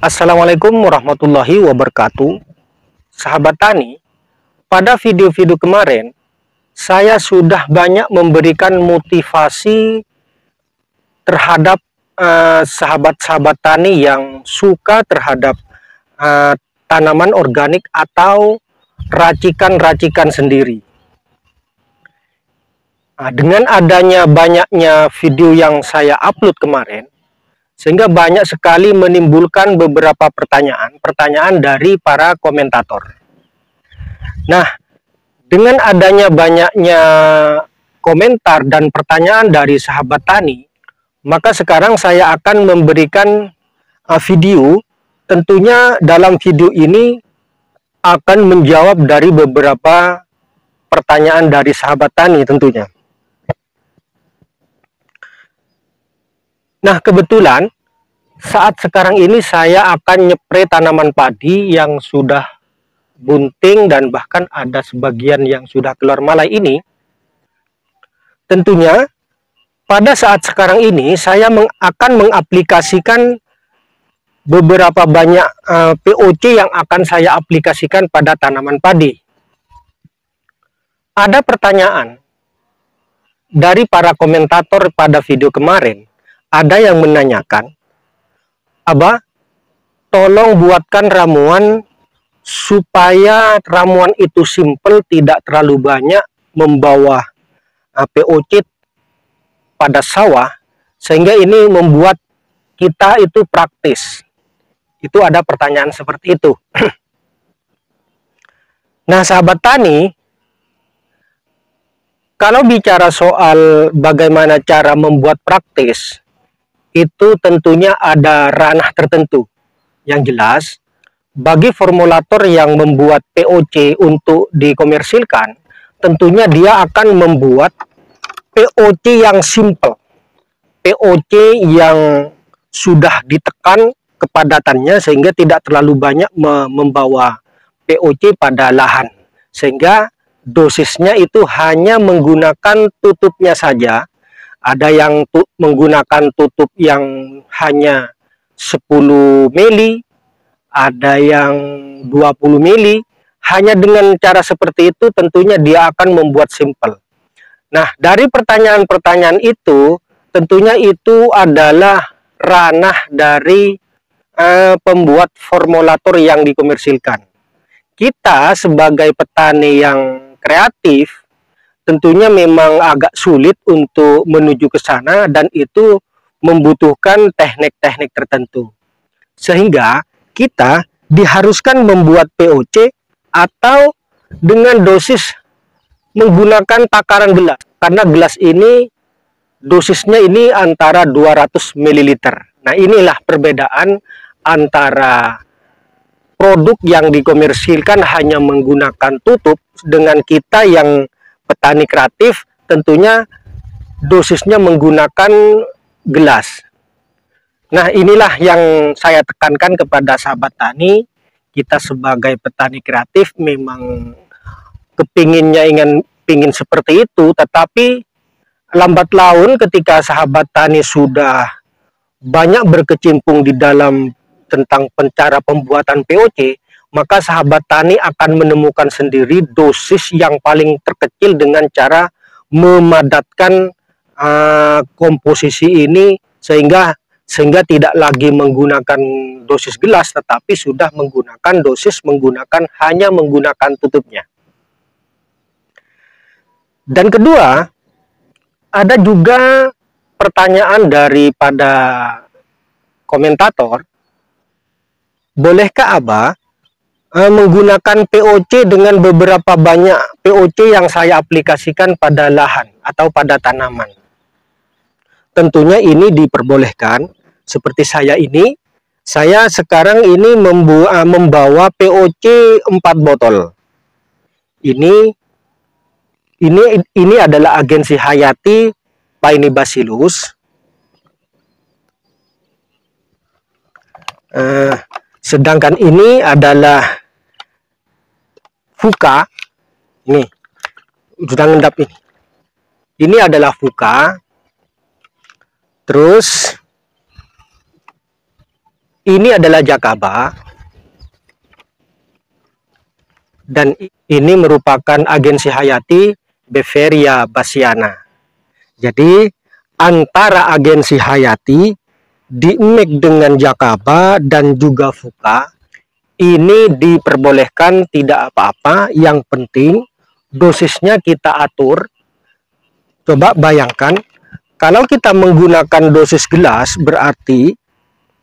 Assalamualaikum warahmatullahi wabarakatuh. Sahabat tani, pada video-video kemarin saya sudah banyak memberikan motivasi terhadap sahabat-sahabat tani yang suka terhadap tanaman organik atau racikan-racikan sendiri. Dengan adanya banyaknya video yang saya upload kemarin, sehingga banyak sekali menimbulkan beberapa pertanyaan dari para komentator. Nah, dengan adanya banyaknya komentar dan pertanyaan dari sahabat tani, maka sekarang saya akan memberikan video. Tentunya dalam video ini akan menjawab dari beberapa pertanyaan dari sahabat tani tentunya. Nah, kebetulan saat sekarang ini saya akan nyepre tanaman padi yang sudah bunting dan bahkan ada sebagian yang sudah keluar malai ini. Tentunya pada saat sekarang ini saya akan mengaplikasikan beberapa banyak POC yang akan saya aplikasikan pada tanaman padi. Ada pertanyaan dari para komentator pada video kemarin. Ada yang menanyakan, Abah, tolong buatkan ramuan supaya ramuan itu simple, tidak terlalu banyak membawa POC pada sawah, sehingga ini membuat kita itu praktis. Itu ada pertanyaan seperti itu. Nah, sahabat tani, kalau bicara soal bagaimana cara membuat praktis, itu tentunya ada ranah tertentu. Yang jelas, bagi formulator yang membuat POC untuk dikomersilkan, tentunya dia akan membuat POC yang simple, POC yang sudah ditekan kepadatannya sehingga tidak terlalu banyak membawa POC pada lahan, sehingga dosisnya itu hanya menggunakan tutupnya saja. Ada yang menggunakan tutup yang hanya 10 mili, ada yang 20 mili. Hanya dengan cara seperti itu tentunya dia akan membuat simple. Nah, dari pertanyaan-pertanyaan itu, tentunya itu adalah ranah dari pembuat formulator yang dikomersilkan. Kita sebagai petani yang kreatif, tentunya memang agak sulit untuk menuju ke sana dan itu membutuhkan teknik-teknik tertentu. Sehingga kita diharuskan membuat POC atau dengan dosis menggunakan takaran gelas. Karena gelas ini dosisnya ini antara 200 ml. Nah, inilah perbedaan antara produk yang dikomersilkan hanya menggunakan tutup dengan kita yang petani kreatif tentunya dosisnya menggunakan gelas. Nah, inilah yang saya tekankan kepada sahabat tani. Kita sebagai petani kreatif memang kepinginnya ingin seperti itu, tetapi lambat laun ketika sahabat tani sudah banyak berkecimpung di dalam tentang cara pembuatan POC, maka sahabat tani akan menemukan sendiri dosis yang paling terkecil dengan cara memadatkan komposisi ini sehingga tidak lagi menggunakan dosis gelas, tetapi sudah menggunakan dosis hanya menggunakan tutupnya. Dan kedua, ada juga pertanyaan daripada komentator, bolehkah Abah menggunakan POC dengan beberapa banyak POC yang saya aplikasikan pada lahan atau pada tanaman? Tentunya ini diperbolehkan. Seperti saya ini, saya sekarang ini membawa POC 4 botol. Ini adalah agensi hayati Paenibacillus. Sedangkan ini adalah Fuka. Ini sudah ngendap ini. Ini adalah Fuka. Terus Ini adalah Jakaba, dan ini merupakan agensi hayati Beveria bassiana. Jadi antara agensi hayati di-mix dengan Jakaba dan juga Fuka ini diperbolehkan, tidak apa-apa. Yang penting dosisnya kita atur. Coba bayangkan kalau kita menggunakan dosis gelas, berarti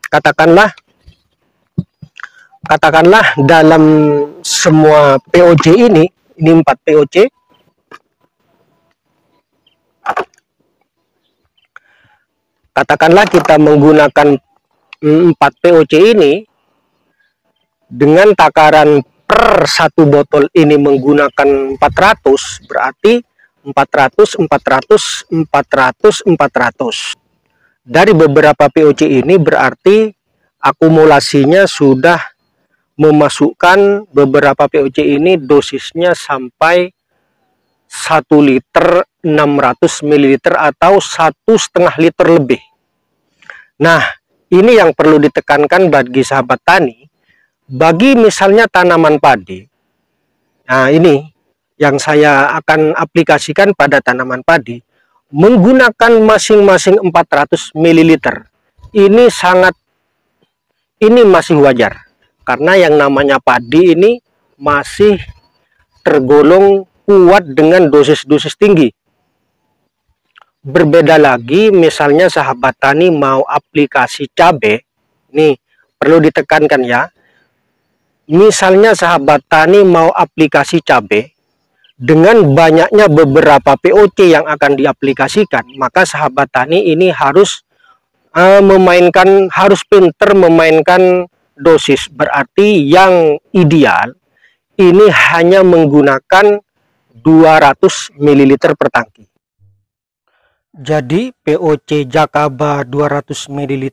katakanlah dalam semua POC ini 4 POC, katakanlah kita menggunakan 4 POC ini dengan takaran per satu botol ini menggunakan 400, berarti 400, 400, 400, 400. Dari beberapa POC ini berarti akumulasinya sudah memasukkan beberapa POC ini dosisnya sampai 1 liter 600 ml atau 1,5 liter lebih. Nah, ini yang perlu ditekankan bagi sahabat tani. Bagi misalnya tanaman padi, nah ini yang saya akan aplikasikan pada tanaman padi, menggunakan masing-masing 400 ml. Ini masih wajar, karena yang namanya padi ini masih tergolong kuat dengan dosis-dosis tinggi. Berbeda lagi misalnya sahabat tani mau aplikasi cabai, nih perlu ditekankan ya. Misalnya sahabat tani mau aplikasi cabai, dengan banyaknya beberapa POC yang akan diaplikasikan, maka sahabat tani ini harus pintar memainkan dosis. Berarti yang ideal ini hanya menggunakan 200 ml per tangki. Jadi POC Jakaba 200 ml,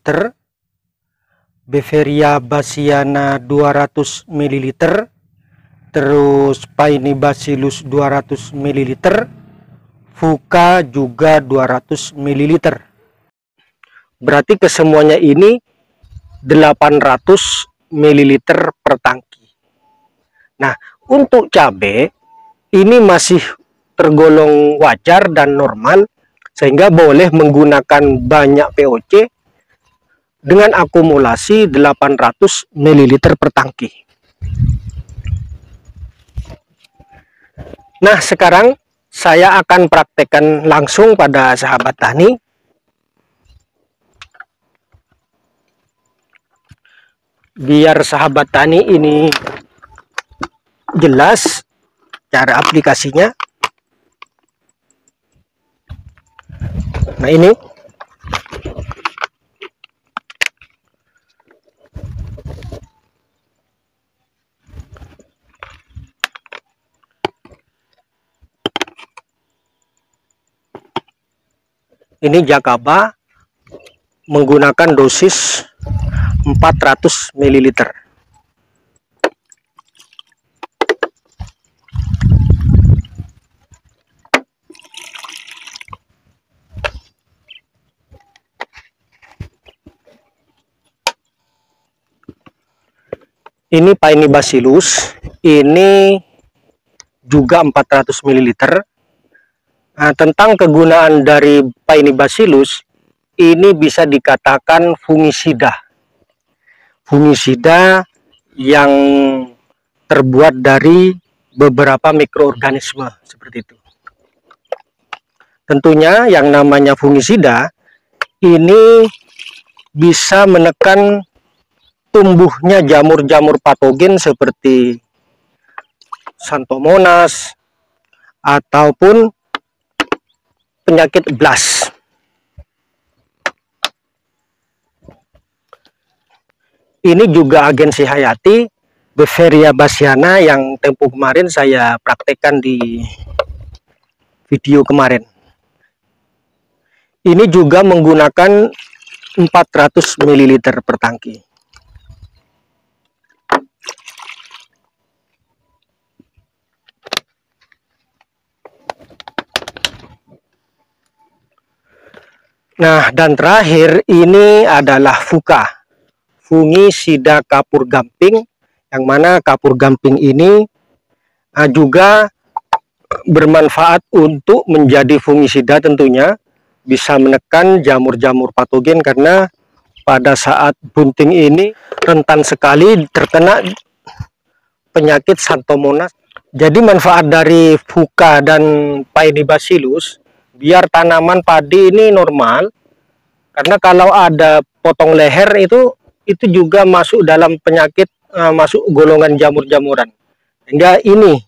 Beveria bassiana 200 ml, terus Paenibacillus 200 ml, Fuka juga 200 ml. Berarti kesemuanya ini 800 ml per tangki. Nah, untuk cabai ini masih tergolong wajar dan normal, sehingga boleh menggunakan banyak POC dengan akumulasi 800 ml per tangki. Nah, sekarang saya akan praktekkan langsung pada sahabat tani. Biar sahabat tani ini jelas cara aplikasinya. Nah, ini Jakaba menggunakan dosis 400 ml. Ini Paenibacillus, ini juga 400 ml. Nah, tentang kegunaan dari Paenibacillus, ini bisa dikatakan fungisida. Fungisida yang terbuat dari beberapa mikroorganisme seperti itu. Tentunya yang namanya fungisida ini bisa menekan tumbuhnya jamur-jamur patogen seperti Xanthomonas ataupun penyakit blast. Ini juga agensi hayati Beveria bassiana yang tempo kemarin saya praktekkan di video kemarin. Ini juga menggunakan 400 ml per tangki. Nah, dan terakhir ini adalah Fuka. fungisida kapur gamping, yang mana kapur gamping ini juga bermanfaat untuk menjadi fungisida, tentunya bisa menekan jamur-jamur patogen, karena pada saat bunting ini rentan sekali terkena penyakit Xanthomonas. Jadi manfaat dari Fuca dan Paenibacillus biar tanaman padi ini normal, karena kalau ada potong leher itu juga masuk dalam penyakit, masuk golongan jamur-jamuran. Sehingga ini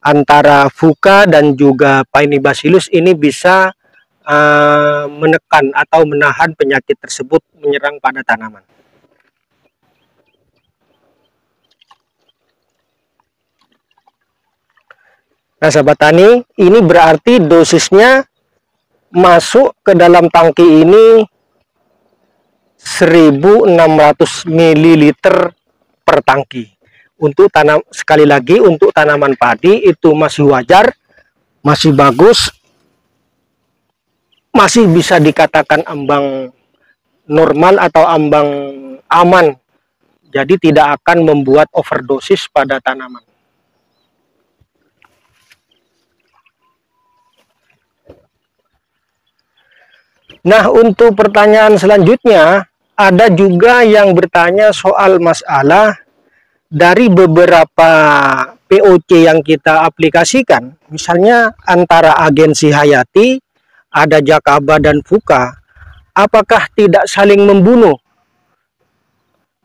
antara Fuca dan juga Paenibacillus ini bisa menekan atau menahan penyakit tersebut menyerang pada tanaman. Nah, sahabat tani, ini berarti dosisnya masuk ke dalam tangki ini 1600 ml per tangki. Untuk sekali lagi, untuk tanaman padi itu masih wajar, masih bagus, masih bisa dikatakan ambang normal atau ambang aman. Jadi tidak akan membuat overdosis pada tanaman. Nah, untuk pertanyaan selanjutnya, ada juga yang bertanya soal masalah dari beberapa POC yang kita aplikasikan, misalnya antara Agensi Hayati, ada Jakaba dan Fuca, apakah tidak saling membunuh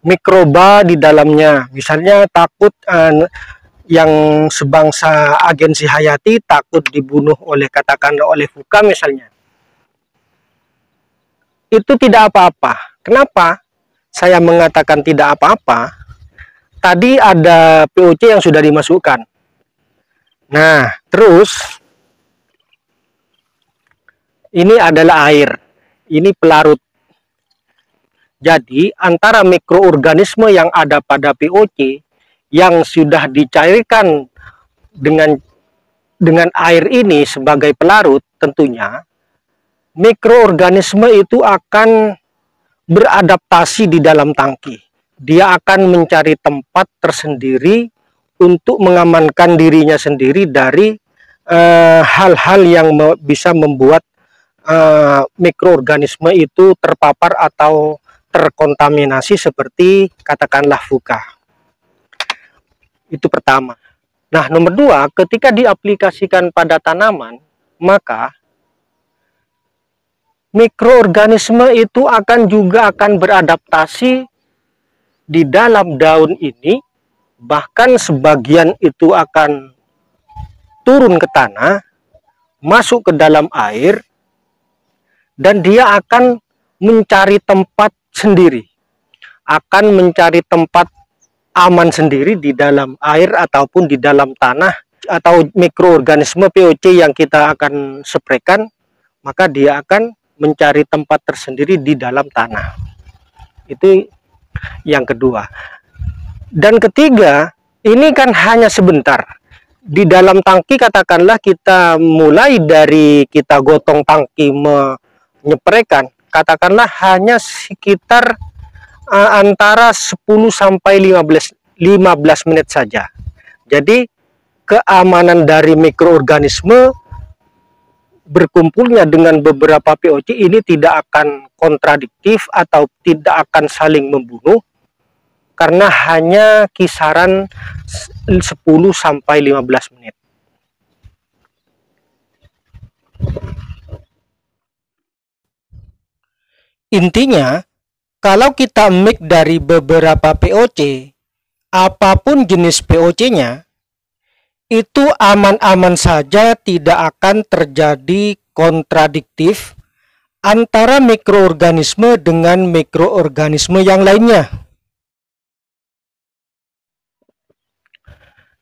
mikroba di dalamnya? Misalnya takut yang sebangsa Agensi Hayati takut dibunuh oleh, katakanlah oleh Fuca misalnya. Itu tidak apa-apa. Kenapa saya mengatakan tidak apa-apa? Tadi ada POC yang sudah dimasukkan. Nah, terus ini adalah air. Ini pelarut. Jadi, antara mikroorganisme yang ada pada POC yang sudah dicairkan dengan air ini sebagai pelarut, tentunya mikroorganisme itu akan beradaptasi di dalam tangki. Dia akan mencari tempat tersendiri untuk mengamankan dirinya sendiri dari hal-hal yang bisa membuat mikroorganisme itu terpapar atau terkontaminasi, seperti katakanlah Fuca. Itu pertama. Nah, nomor dua, ketika diaplikasikan pada tanaman, maka mikroorganisme itu juga akan beradaptasi di dalam daun ini, bahkan sebagian itu akan turun ke tanah, masuk ke dalam air, dan dia akan mencari tempat sendiri, akan mencari tempat aman sendiri di dalam air ataupun di dalam tanah, atau mikroorganisme POC yang kita akan spraykan, maka dia akan mencari tempat tersendiri di dalam tanah. Itu yang kedua. Dan ketiga, ini kan hanya sebentar. Di dalam tangki, katakanlah kita mulai dari kita gotong tangki menyeprekan, katakanlah hanya sekitar antara 10 sampai 15 menit saja. Jadi keamanan dari mikroorganisme berkumpulnya dengan beberapa POC ini tidak akan kontradiktif atau tidak akan saling membunuh, karena hanya kisaran 10 sampai 15 menit. Intinya, kalau kita mix dari beberapa POC, apapun jenis POC-nya, itu aman-aman saja, tidak akan terjadi kontradiktif antara mikroorganisme dengan mikroorganisme yang lainnya.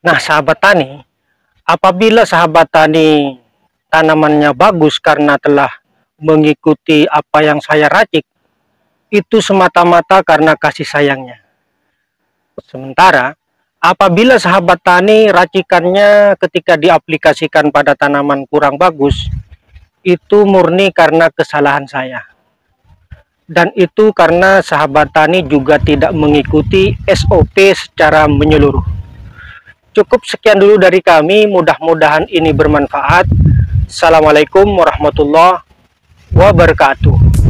Nah, sahabat tani, apabila sahabat tani tanamannya bagus karena telah mengikuti apa yang saya racik, itu semata-mata karena kasih sayangnya. Sementara apabila sahabat tani racikannya ketika diaplikasikan pada tanaman kurang bagus, itu murni karena kesalahan saya. Dan itu karena sahabat tani juga tidak mengikuti SOP secara menyeluruh. Cukup sekian dulu dari kami, mudah-mudahan ini bermanfaat. Assalamualaikum warahmatullahi wabarakatuh.